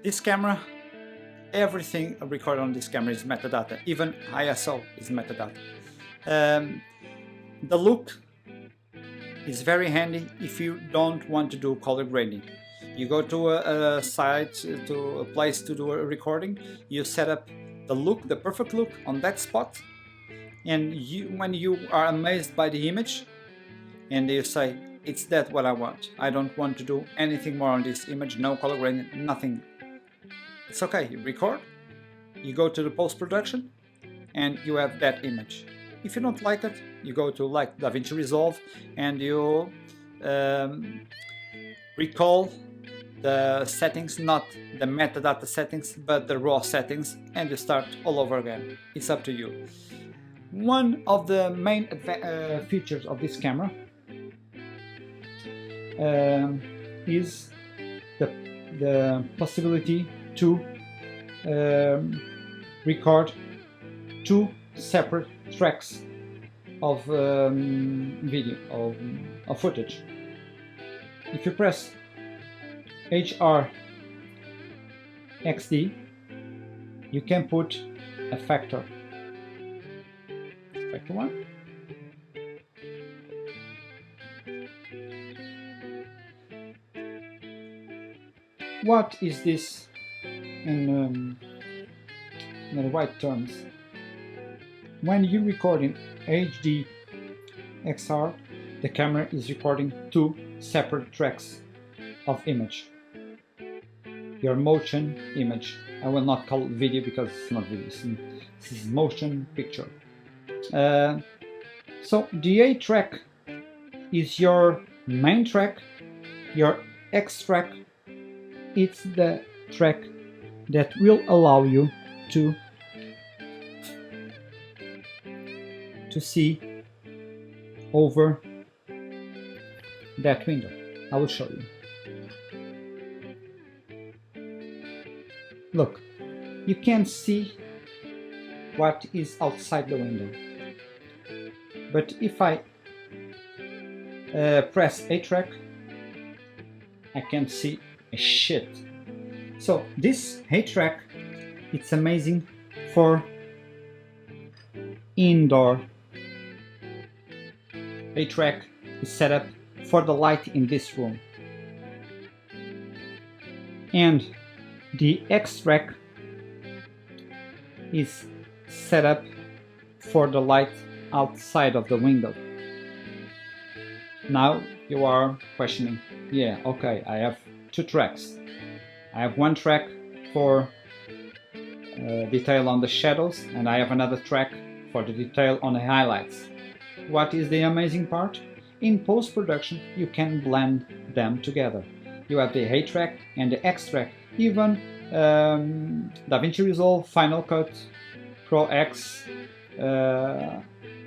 This camera, everything recorded on this camera is metadata, even ISO is metadata. The look is very handy if you don't want to do color grading. You go to a site, to a place to do a recording, you set up the look, the perfect look on that spot, and when you are amazed by the image and you say, it's that what I want, I don't want to do anything more on this image, no color grading, nothing, it's okay. You record, you go to the post-production, and you have that image. If you don't like it, you go to like DaVinci Resolve and you recall the settings, not the metadata settings, but the raw settings, and you start all over again. It's up to you. One of the main features of this camera is the possibility to record two separate tracks of video, of footage. If you press HR XD, you can put a factor 1. What is this in the right terms? When you record in HD XR, the camera is recording two separate tracks of image. Your motion image. I will not call it video because it's not video, this is motion picture. So the A track is your main track, your X track, it's the track that will allow you to see over that window. I will show you. Look, you can see what is outside the window. But if I press A track, I can see a shit. So this A track, it's amazing for indoor. A track is set up for the light in this room. And the X track is set up for the light outside of the window. Now you are questioning, yeah, okay, I have two tracks. I have one track for detail on the shadows, and I have another track for the detail on the highlights. What is the amazing part? In post-production you can blend them together. You have the A track and the X track. Even DaVinci Resolve, Final Cut Pro X, the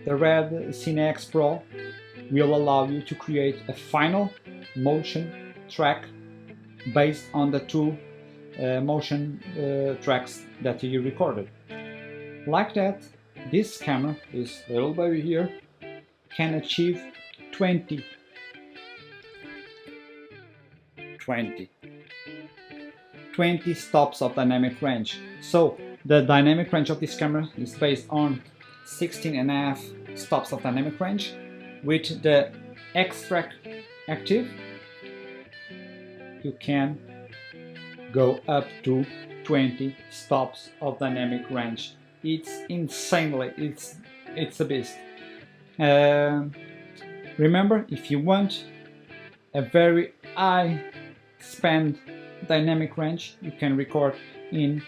Red Cine X Pro will allow you to create a final motion track based on the two motion tracks that you recorded. Like that, this camera, this little baby here, can achieve 20 stops of dynamic range. So the dynamic range of this camera is based on 16.5 stops of dynamic range. With the X track active, you can go up to 20 stops of dynamic range. It's insanely, it's a beast. Remember, if you want a very high span dynamic range, you can record in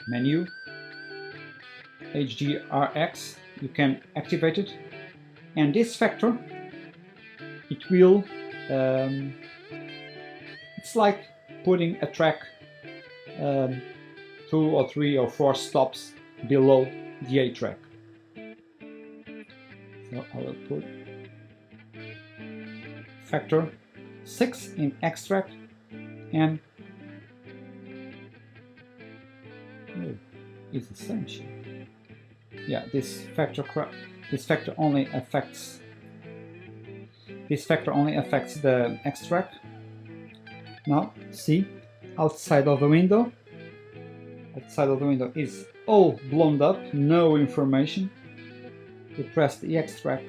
menu HDRX. You can activate it, and this factor, it will it's like putting a track 2 or 3 or 4 stops below the A track. So I will put factor 6 in X track, and it's the same shit. Yeah, this factor only affects the X track. Now see, outside of the window. Outside of the window is all blown up, no information. You press the extract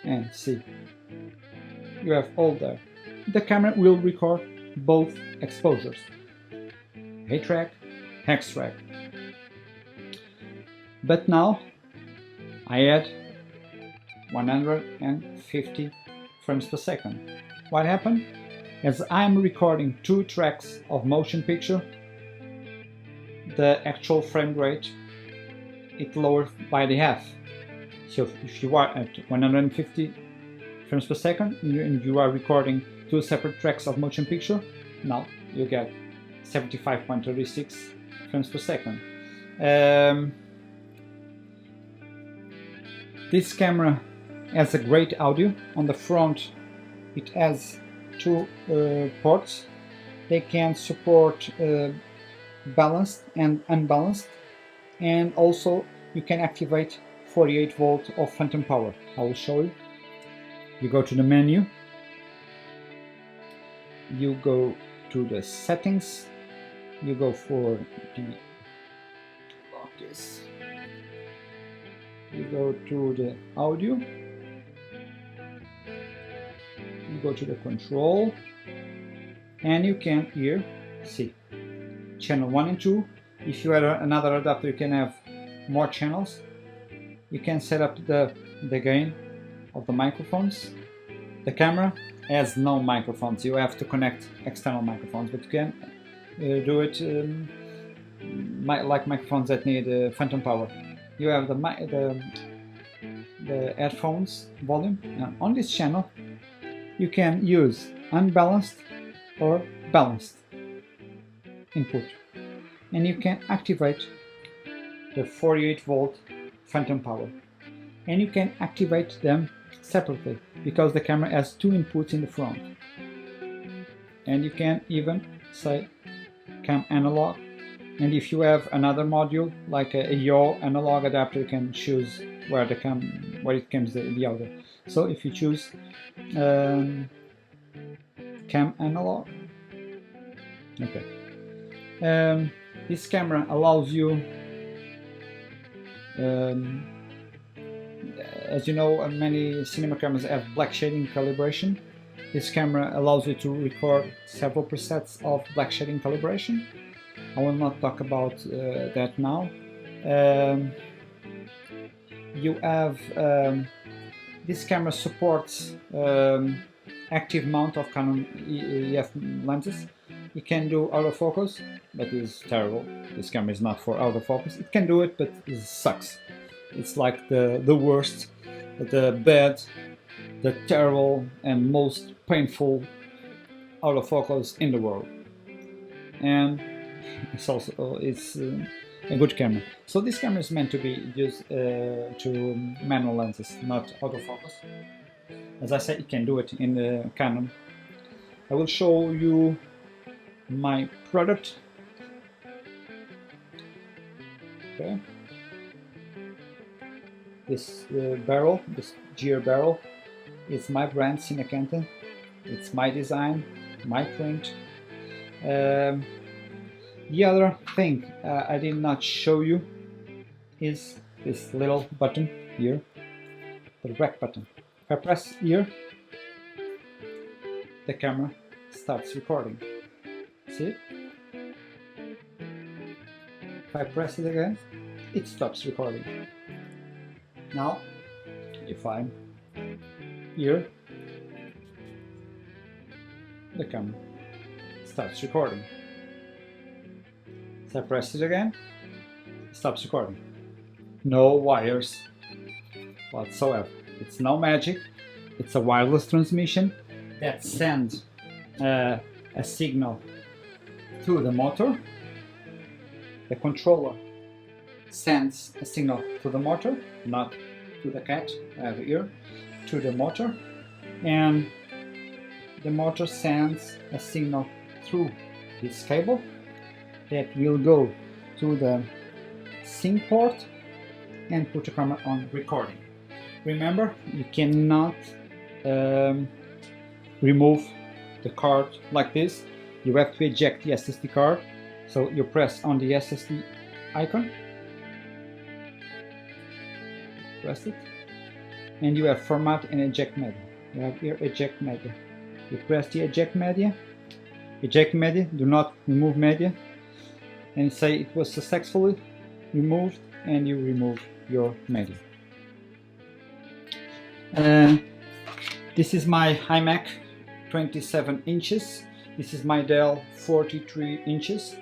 and see, you have all there. The camera will record both exposures, A track, X track. But now I add 150 frames per second. What happened? As I'm recording 2 tracks of motion picture, the actual frame rate it lowered by the half. So if you are at 150 frames per second and you are recording 2 separate tracks of motion picture, now you get 75.36 frames per second. This camera has a great audio. On the front it has 2 ports. They can support balanced and unbalanced, and also you can activate 48 volt of phantom power. I will show you. You go to the menu, you go to the settings, you go for the this. You go to the audio, you go to the control, and you can here see channel 1 and 2. If you add another adapter, you can have more channels. You can set up the gain of the microphones. The camera has no microphones. You have to connect external microphones, but you can do it like microphones that need phantom power. You have the headphones volume. Now, on this channel you can use unbalanced or balanced input, and you can activate the 48 volt phantom power, and you can activate them separately because the camera has 2 inputs in the front. And you can even say cam analog, and if you have another module like a yaw analog adapter, you can choose where it comes the audio. So if you choose cam analog, okay. This camera allows you, as you know, many cinema cameras have black shading calibration. This camera allows you to record several presets of black shading calibration. I will not talk about that now. You have this camera supports active mount of Canon EF lenses. It can do autofocus, but it's terrible. This camera is not for autofocus. It can do it, but it sucks. It's like the worst, the bad, the terrible and most painful autofocus in the world. And it's also a good camera. So this camera is meant to be used to manual lenses, not autofocus. As I said, it can do it in the Canon. I will show you my product. Okay. This barrel, this gear barrel, is my brand, Cinecanton. It's my design, my print. The other thing I did not show you is this little button here, the rec button. If I press here, the camera starts recording. See it? If I press it again, it stops recording. Now, if I'm here, the camera starts recording. So I press it again, it stops recording. No wires whatsoever. It's no magic. It's a wireless transmission that sends a signal to the motor. The controller sends a signal to the motor, not to the cat over here, to the motor, and the motor sends a signal through this cable that will go to the sync port and put the camera on recording. Remember, you cannot remove the card like this. you have to eject the SSD card. So you press on the SSD icon, press it, and you have format and eject media. You have here eject media. You press the eject media, do not remove media, and say it was successfully removed, and you remove your media. This is my iMac 27 inches. This is my Dell 43 inches.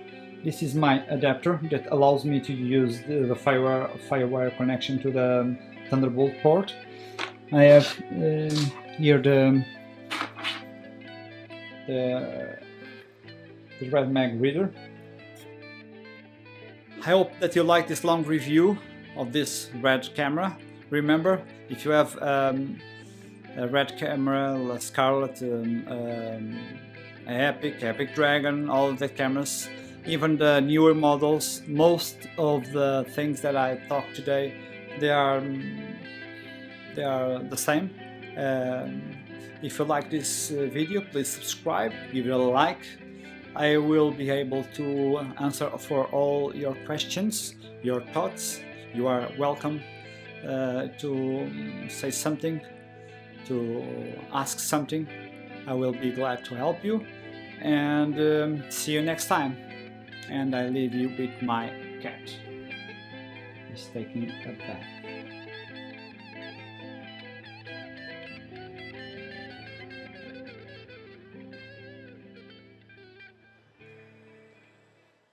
This is my adapter that allows me to use the Firewire connection to the Thunderbolt port. I have here the Red Mag reader. I hope that you like this long review of this Red camera. Remember, if you have a Red camera, a Scarlett, Epic Dragon, all of the cameras, even the newer models, most of the things that I talked today, they are the same. If you like this video, please subscribe, give it a like. I will be able to answer for all your questions, your thoughts. You are welcome to say something, to ask something. I will be glad to help you, and see you next time. And I leave you with my cat. He's taking a bath.